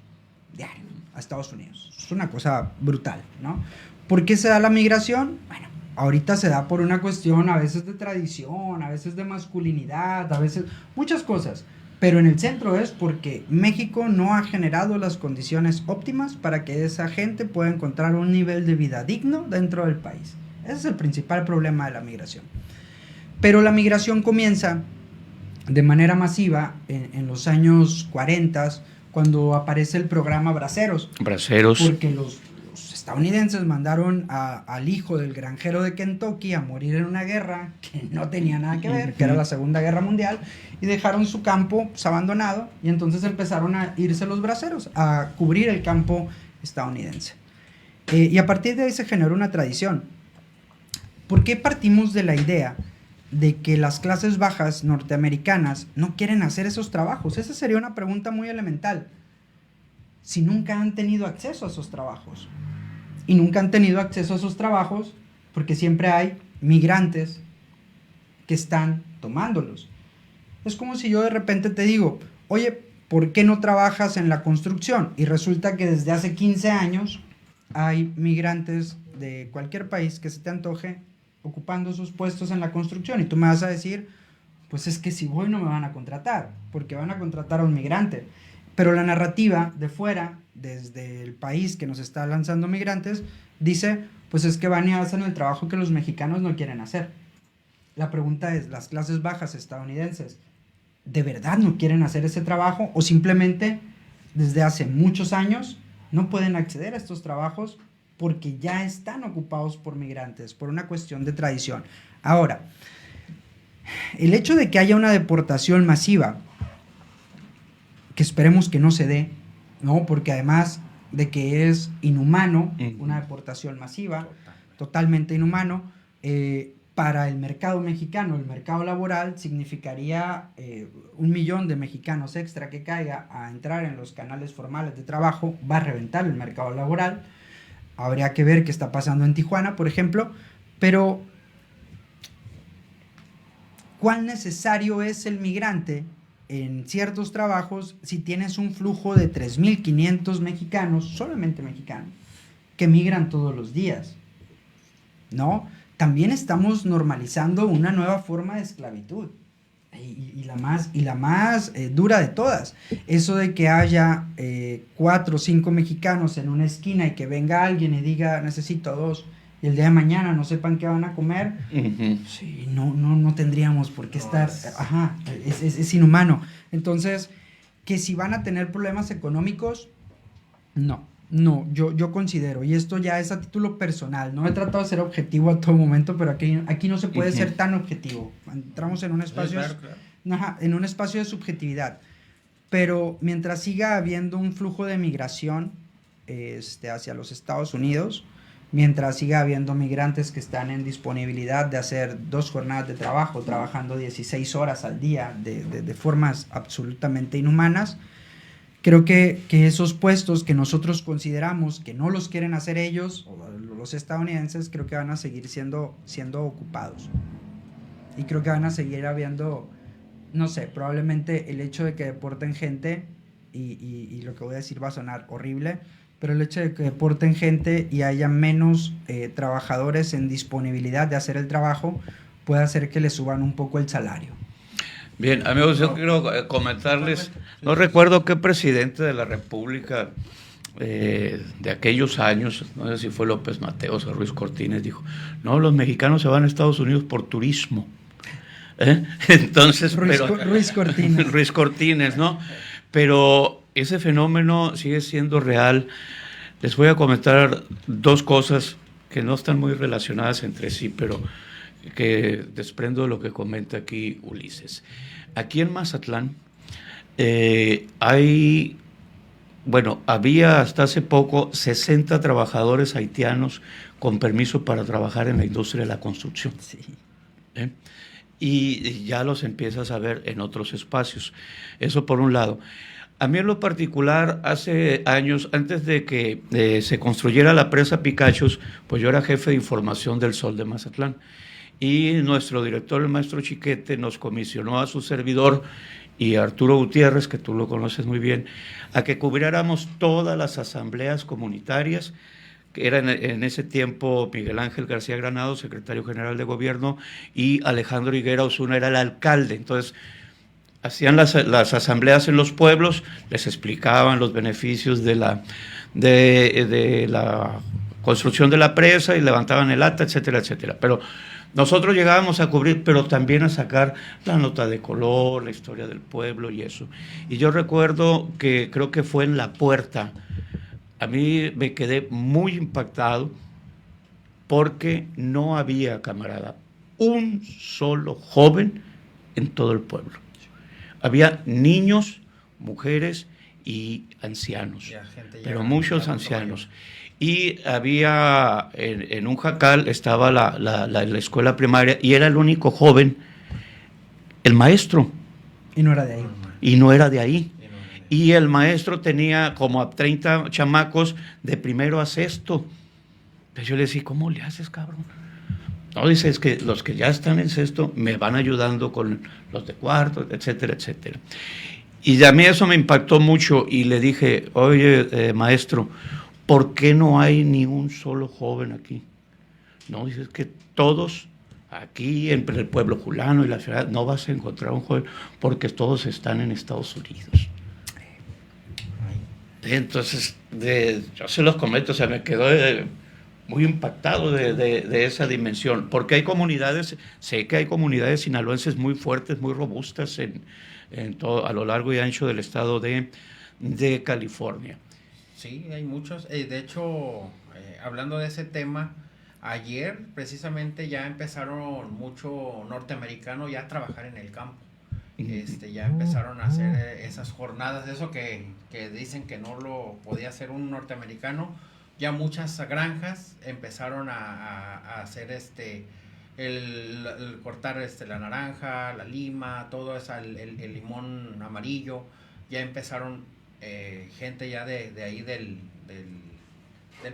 Speaker 2: a Estados Unidos. Es una cosa brutal, ¿no? ¿Por qué se da la migración? Bueno, ahorita se da por una cuestión a veces de tradición, a veces de masculinidad, a veces muchas cosas, pero en el centro es porque México no ha generado las condiciones óptimas para que esa gente pueda encontrar un nivel de vida digno dentro del país. Ese es el principal problema de la migración. Pero la migración comienza de manera masiva en los años 40, cuando aparece el programa Braceros. Porque los estadounidenses mandaron al hijo del granjero de Kentucky a morir en una guerra que no tenía nada que ver, que era la Segunda Guerra Mundial, y dejaron su campo abandonado, y entonces empezaron a irse los braceros a cubrir el campo estadounidense. Y a partir de ahí se generó una tradición. ¿Por qué partimos de la idea de que las clases bajas norteamericanas no quieren hacer esos trabajos? Esa sería una pregunta muy elemental. Si nunca han tenido acceso a esos trabajos. Y nunca han tenido acceso a esos trabajos porque siempre hay migrantes que están tomándolos. Es como si yo de repente te digo, oye, ¿por qué no trabajas en la construcción? Y resulta que desde hace 15 años hay migrantes de cualquier país que se te antoje ocupando sus puestos en la construcción, y tú me vas a decir, pues es que si voy no me van a contratar, porque van a contratar a un migrante. Pero la narrativa de fuera, desde el país que nos está lanzando migrantes, dice, pues es que van y hacen el trabajo que los mexicanos no quieren hacer. La pregunta es, ¿las clases bajas estadounidenses de verdad no quieren hacer ese trabajo, o simplemente desde hace muchos años no pueden acceder a estos trabajos porque ya están ocupados por migrantes, por una cuestión de tradición? Ahora, el hecho de que haya una deportación masiva, que esperemos que no se dé, ¿no? Porque además de que es inhumano, una deportación masiva, totalmente inhumano, para el mercado mexicano, el mercado laboral, significaría 1 millón de mexicanos extra que caiga a entrar en los canales formales de trabajo, va a reventar el mercado laboral. Habría que ver qué está pasando en Tijuana, por ejemplo, pero ¿cuán necesario es el migrante en ciertos trabajos si tienes un flujo de 3.500 mexicanos, solamente mexicanos, que migran todos los días? ¿No? También estamos normalizando una nueva forma de esclavitud, y la más dura de todas. Eso de que haya 4 o 5 mexicanos en una esquina y que venga alguien y diga necesito 2, y el día de mañana no sepan qué van a comer, sí, no tendríamos por qué estar, es inhumano. Entonces, que si van a tener problemas económicos, no, yo considero, y esto ya es a título personal, no he tratado de ser objetivo a todo momento, pero aquí no se puede ser tan objetivo. Entramos en un espacio, en un espacio de subjetividad. pero mientras siga habiendo un flujo de migración hacia los Estados Unidos, mientras siga habiendo migrantes que están en disponibilidad de hacer 2 jornadas de trabajo, trabajando 16 horas al día de formas absolutamente inhumanas, creo que esos puestos que nosotros consideramos que no los quieren hacer ellos, o los estadounidenses, creo que van a seguir siendo ocupados. Y creo que van a seguir habiendo, no sé, probablemente el hecho de que deporten gente, y lo que voy a decir va a sonar horrible, pero el hecho de que deporten gente y haya menos trabajadores en disponibilidad de hacer el trabajo puede hacer que le suban un poco el salario.
Speaker 1: Bien, amigos, yo quiero comentarles, no recuerdo qué presidente de la República de aquellos años, no sé si fue López Mateos o Ruiz Cortines, dijo, no, los mexicanos se van a Estados Unidos por turismo. Entonces,
Speaker 2: Ruiz Cortines.
Speaker 1: Ruiz Cortines, ¿no? Pero ese fenómeno sigue siendo real. Les voy a comentar 2 cosas que no están muy relacionadas entre sí, pero que desprendo de lo que comenta aquí Ulises. Aquí en Mazatlán había hasta hace poco 60 trabajadores haitianos con permiso para trabajar en la industria de la construcción.
Speaker 2: Sí.
Speaker 1: Y ya los empiezas a ver en otros espacios. Eso por un lado. A mí en lo particular, hace años, antes de que se construyera la presa Picachos, pues yo era jefe de información del Sol de Mazatlán. Y nuestro director, el maestro Chiquete, nos comisionó a su servidor y a Arturo Gutiérrez, que tú lo conoces muy bien, a que cubriéramos todas las asambleas comunitarias, que era en ese tiempo Miguel Ángel García Granado, secretario general de gobierno, y Alejandro Higuera Osuna era el alcalde. Entonces, hacían las asambleas en los pueblos, les explicaban los beneficios de la construcción de la presa y levantaban el acta, etcétera, etcétera. Pero nosotros llegábamos a cubrir, pero también a sacar la nota de color, la historia del pueblo y eso. Y yo recuerdo que creo que fue en La Puerta. A mí me quedé muy impactado porque no había, camarada, un solo joven en todo el pueblo. Había niños, mujeres y ancianos, pero muchos ancianos. Y había, en un jacal estaba la escuela primaria y era el único joven, el maestro.
Speaker 2: Y no era de ahí.
Speaker 1: Y no era de ahí. Y el maestro tenía como a 30 chamacos de primero a sexto. Entonces yo le decía, ¿cómo le haces, cabrón? No, dice, es que los que ya están en sexto me van ayudando con los de cuarto, etcétera, etcétera. Y a mí eso me impactó mucho y le dije, oye, maestro, ¿por qué no hay ni un solo joven aquí? No, dice, es que todos aquí en el pueblo Julano y la ciudad no vas a encontrar un joven porque todos están en Estados Unidos. Entonces, yo se los comento, o sea, me quedó muy impactado de esa dimensión, porque hay comunidades, sé que hay comunidades sinaloenses muy fuertes, muy robustas en todo, a lo largo y ancho del estado de California.
Speaker 3: Sí, hay muchos. De hecho, hablando de ese tema, ayer precisamente ya empezaron mucho norteamericanos ya a trabajar en el campo. Ya empezaron a hacer esas jornadas, eso que dicen que no lo podía hacer un norteamericano. Ya muchas granjas empezaron a hacer el cortar la naranja, la lima, todo eso, el limón amarillo. Ya empezaron gente ya de ahí del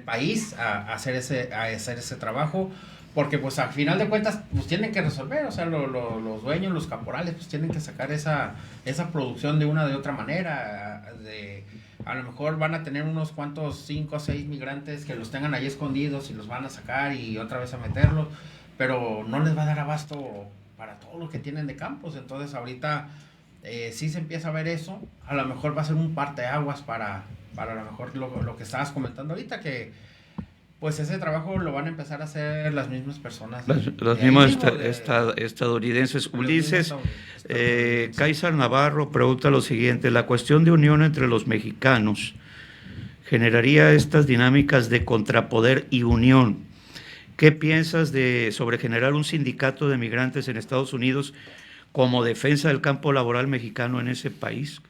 Speaker 3: país a hacer ese trabajo, porque pues al final de cuentas pues tienen que resolver, o sea, los dueños, los caporales pues tienen que sacar esa producción de una de otra manera. A lo mejor van a tener unos cuantos 5 o 6 migrantes que los tengan ahí escondidos y los van a sacar y otra vez a meterlos, pero no les va a dar abasto para todo lo que tienen de campos. Entonces ahorita sí se empieza a ver eso. A lo mejor va a ser un parteaguas para a lo mejor lo que estabas comentando ahorita, que pues ese trabajo lo van a empezar a hacer las mismas personas.
Speaker 1: Los mismos estadounidenses. Ulises, Kaysar Navarro pregunta lo siguiente: la cuestión de unión entre los mexicanos generaría estas dinámicas de contrapoder y unión. ¿Qué piensas sobre generar un sindicato de migrantes en Estados Unidos como defensa del campo laboral mexicano en ese país?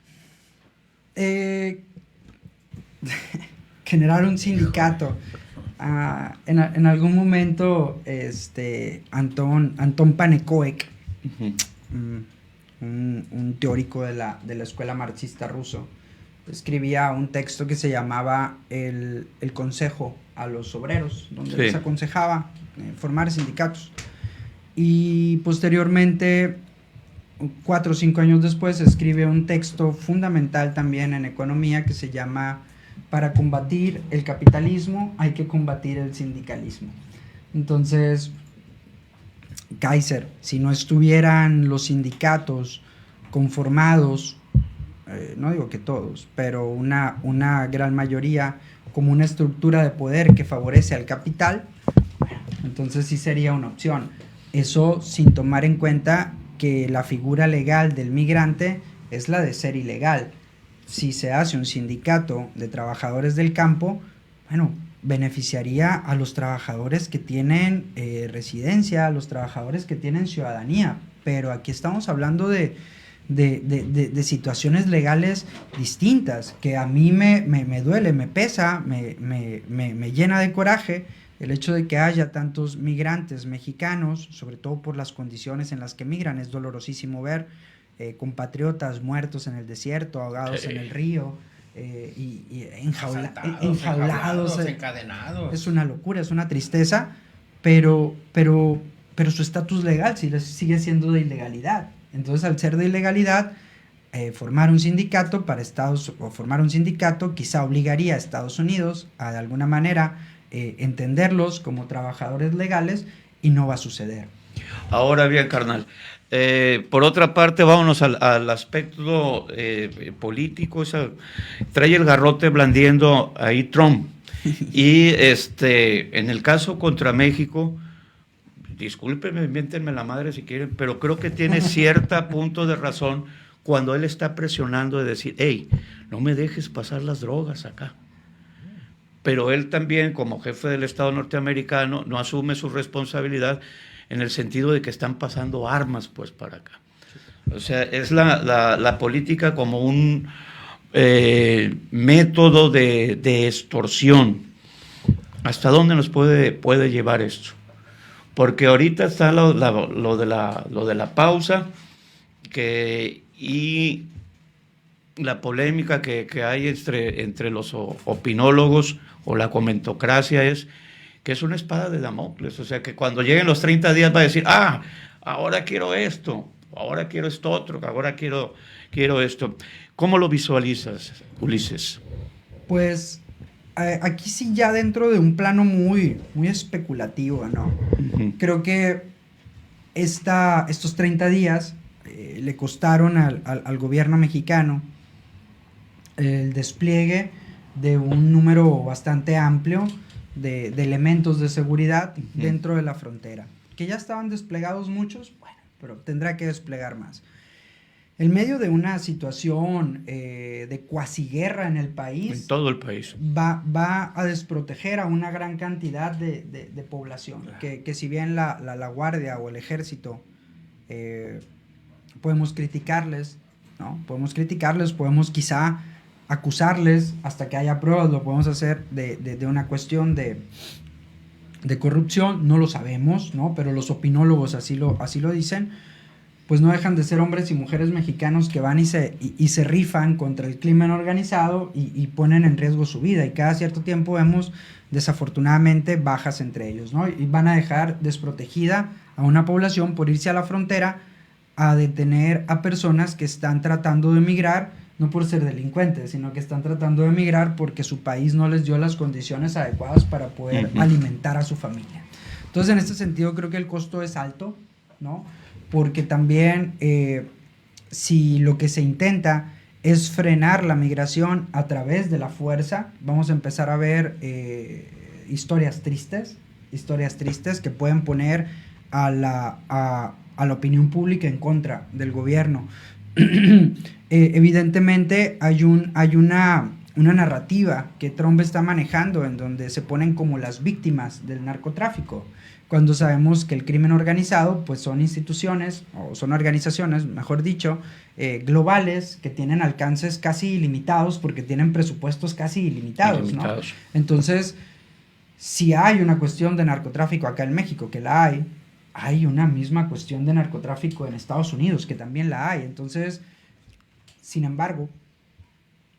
Speaker 2: Generar un sindicato. En algún momento, Anton Pannekoek, un teórico de la escuela marxista ruso, escribía un texto que se llamaba el Consejo a los Obreros, donde les aconsejaba formar sindicatos. Y posteriormente, 4 o 5 años después, escribe un texto fundamental también en economía que se llama "Para combatir el capitalismo hay que combatir el sindicalismo". Entonces, Kaiser, si no estuvieran los sindicatos conformados, no digo que todos, pero una gran mayoría, como una estructura de poder que favorece al capital, entonces sí sería una opción. Eso sin tomar en cuenta que la figura legal del migrante es la de ser ilegal. Si se hace un sindicato de trabajadores del campo, bueno, beneficiaría a los trabajadores que tienen residencia, a los trabajadores que tienen ciudadanía, pero aquí estamos hablando de situaciones legales distintas, que a mí me duele, me pesa, me llena de coraje el hecho de que haya tantos migrantes mexicanos, sobre todo por las condiciones en las que migran. Es dolorosísimo ver compatriotas muertos en el desierto, ahogados en el río, y enjaulados,
Speaker 3: encadenados.
Speaker 2: Es una locura, es una tristeza, pero su estatus legal sigue siendo de ilegalidad. Entonces, al ser de ilegalidad, formar un sindicato quizá obligaría a Estados Unidos a de alguna manera entenderlos como trabajadores legales, y no va a suceder.
Speaker 1: Ahora bien, carnal, por otra parte, vámonos al aspecto político. Trae el garrote blandiendo ahí Trump. Y en el caso contra México, discúlpenme, miéntenme la madre si quieren, pero creo que tiene cierto punto de razón cuando él está presionando de decir, hey, no me dejes pasar las drogas acá. Pero él también, como jefe del Estado norteamericano, no asume su responsabilidad en el sentido de que están pasando armas pues para acá. O sea, es la política como un método de extorsión. ¿Hasta dónde nos puede llevar esto? Porque ahorita está lo de la pausa y la polémica que hay entre los opinólogos o la comentocracia es que es una espada de Damocles. O sea, que cuando lleguen los 30 días va a decir, ahora quiero esto, ahora quiero esto otro, ahora quiero esto. ¿Cómo lo visualizas, Ulises?
Speaker 2: Pues aquí sí, ya dentro de un plano muy, muy especulativo, ¿no? Uh-huh. Creo que estos 30 días le costaron al gobierno mexicano el despliegue de un número bastante amplio de elementos de seguridad dentro de la frontera. Que ya estaban desplegados muchos, bueno, pero tendrá que desplegar más. En medio de una situación de cuasi guerra en el país,
Speaker 1: en todo el país,
Speaker 2: va a desproteger a una gran cantidad de población. Claro. Que si bien la Guardia o el Ejército podemos criticarles, ¿no? Podemos quizá acusarles hasta que haya pruebas, lo podemos hacer de una cuestión de corrupción, no lo sabemos, ¿no? Pero los opinólogos así lo dicen. Pues no dejan de ser hombres y mujeres mexicanos que van y se rifan contra el crimen organizado y ponen en riesgo su vida, y cada cierto tiempo vemos desafortunadamente bajas entre ellos, ¿no? Y van a dejar desprotegida a una población por irse a la frontera a detener a personas que están tratando de emigrar, no por ser delincuentes, sino que están tratando de emigrar porque su país no les dio las condiciones adecuadas para poder alimentar a su familia. Entonces, en este sentido, creo que el costo es alto, ¿no? Porque también si lo que se intenta es frenar la migración a través de la fuerza, vamos a empezar a ver historias tristes que pueden poner a la opinión pública en contra del gobierno. Evidentemente hay una narrativa que Trump está manejando en donde se ponen como las víctimas del narcotráfico. cuando sabemos que el crimen organizado pues son instituciones, o son organizaciones, mejor dicho, globales, que tienen alcances casi ilimitados porque tienen presupuestos casi ilimitados, ¿no? Entonces, si hay una cuestión de narcotráfico acá en México, que la hay una misma cuestión de narcotráfico en Estados Unidos, que también la hay. Entonces, sin embargo,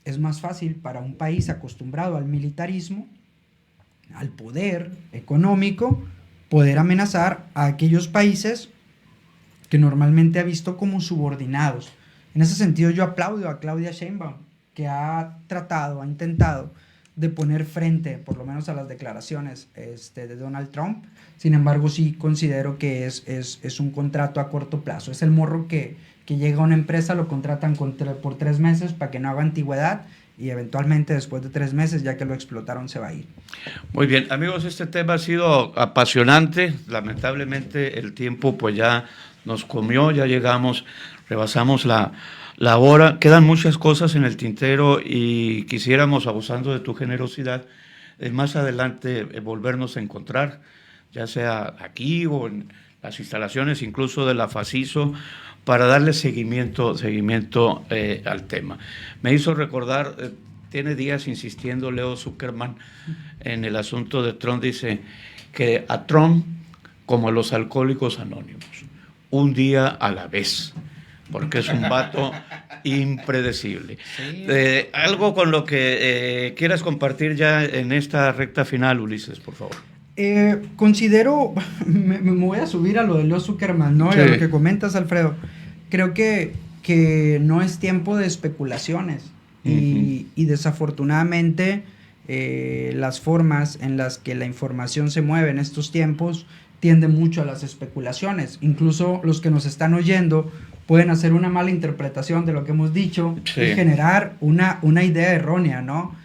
Speaker 2: es más fácil para un país acostumbrado al militarismo, al poder económico, poder amenazar a aquellos países que normalmente ha visto como subordinados. En ese sentido, yo aplaudo a Claudia Sheinbaum, que ha intentado de poner frente, por lo menos a las declaraciones de Donald Trump. Sin embargo, sí considero que es un contrato a corto plazo. Es el morro que llega a una empresa, lo contratan por 3 meses para que no haga antigüedad, y eventualmente después de 3 meses, ya que lo explotaron, se va a ir.
Speaker 1: Muy bien, amigos, este tema ha sido apasionante. Lamentablemente el tiempo pues ya nos comió, ya rebasamos la hora. Quedan muchas cosas en el tintero y quisiéramos, abusando de tu generosidad, más adelante volvernos a encontrar, ya sea aquí o en las instalaciones incluso de la FACISO, para darle seguimiento al tema. Me hizo recordar, tiene días insistiendo Leo Zuckerman en el asunto de Trump, dice que a Trump, como a los alcohólicos anónimos, un día a la vez, porque es un vato impredecible. Sí. Algo con lo que quieras compartir ya en esta recta final, Ulises, por favor.
Speaker 2: Considero, me voy a subir a lo de Leo Zuckerman, ¿no? Sí. Y a lo que comentas, Alfredo. Creo que no es tiempo de especulaciones. Y desafortunadamente las formas en las que la información se mueve en estos tiempos tienden mucho a las especulaciones. Incluso los que nos están oyendo pueden hacer una mala interpretación de lo que hemos dicho, sí, y generar una idea errónea, ¿no?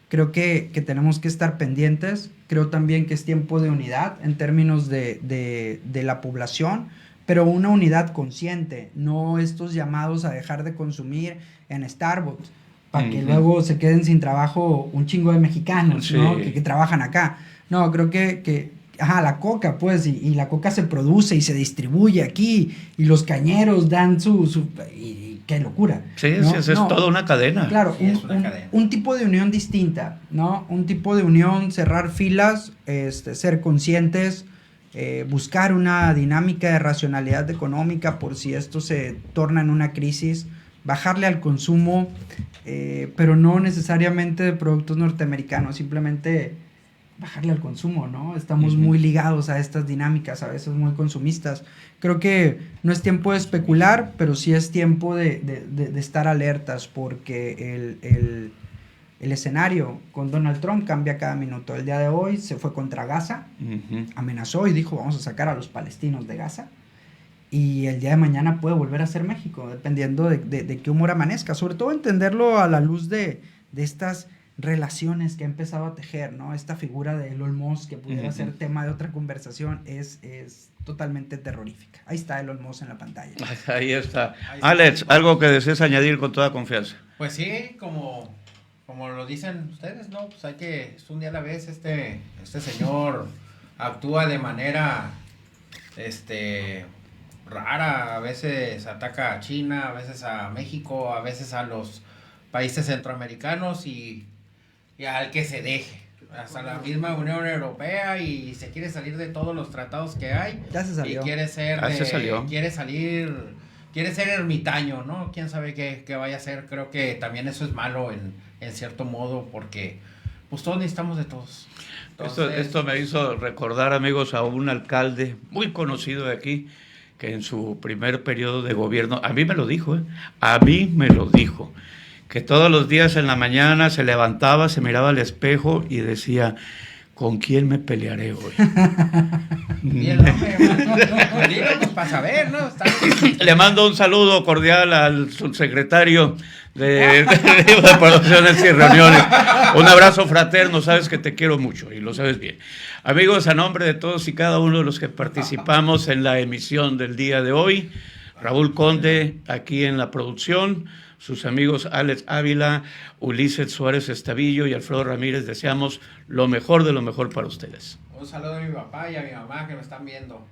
Speaker 2: Creo que tenemos que estar pendientes. Creo también que es tiempo de unidad en términos de la población, pero una unidad consciente, no estos llamados a dejar de consumir en Starbucks, para que luego se queden sin trabajo un chingo de mexicanos, sí, ¿no? que trabajan acá. No, creo que la coca, pues, y la coca se produce y se distribuye aquí, y los cañeros dan y qué locura.
Speaker 1: Sí, ¿no? Sí, es toda una cadena.
Speaker 2: Claro,
Speaker 3: sí,
Speaker 2: un tipo de unión distinta, ¿no? Un tipo de unión, cerrar filas, ser conscientes, buscar una dinámica de racionalidad económica por si esto se torna en una crisis, bajarle al consumo, pero no necesariamente de productos norteamericanos, simplemente bajarle al consumo, ¿no? Estamos muy ligados a estas dinámicas, a veces muy consumistas. Creo que no es tiempo de especular, pero sí es tiempo de estar alertas, porque el escenario con Donald Trump cambia cada minuto. El día de hoy se fue contra Gaza, amenazó y dijo vamos a sacar a los palestinos de Gaza, y el día de mañana puede volver a ser México, dependiendo de qué humor amanezca. Sobre todo entenderlo a la luz de estas relaciones que ha empezado a tejer, ¿no? Esta figura de Elon Musk, que pudiera ser tema de otra conversación, es totalmente terrorífica. Ahí está Elon Musk en la pantalla.
Speaker 1: Ahí está. Alex, algo que desees añadir con toda confianza.
Speaker 3: Pues sí, como lo dicen ustedes, ¿no? Pues es un día a la vez. Este señor actúa de manera rara. A veces ataca a China, a veces a México, a veces a los países centroamericanos y al que se deje, hasta la misma Unión Europea, y se quiere salir de todos los tratados que hay.
Speaker 2: Ya se salió.
Speaker 3: Y quiere ser ermitaño, ¿no? Quién sabe qué vaya a hacer. Creo que también eso es malo en cierto modo, porque pues todos necesitamos de todos. Entonces,
Speaker 1: esto me hizo recordar, amigos, a un alcalde muy conocido de aquí, que en su primer periodo de gobierno, a mí me lo dijo, que todos los días en la mañana se levantaba, se miraba al espejo y decía, ¿con quién me pelearé hoy?
Speaker 3: Bien, pues para saber, ¿no?
Speaker 1: Le mando un saludo cordial al subsecretario de producciones y reuniones. Un abrazo fraterno, sabes que te quiero mucho y lo sabes bien. Amigos, a nombre de todos y cada uno de los que participamos en la emisión del día de hoy, Raúl Conde aquí en la producción, sus amigos Alex Ávila, Ulises Suárez Estavillo y Alfredo Ramírez, deseamos lo mejor de lo mejor para ustedes.
Speaker 3: Un saludo a mi papá y a mi mamá que me están viendo.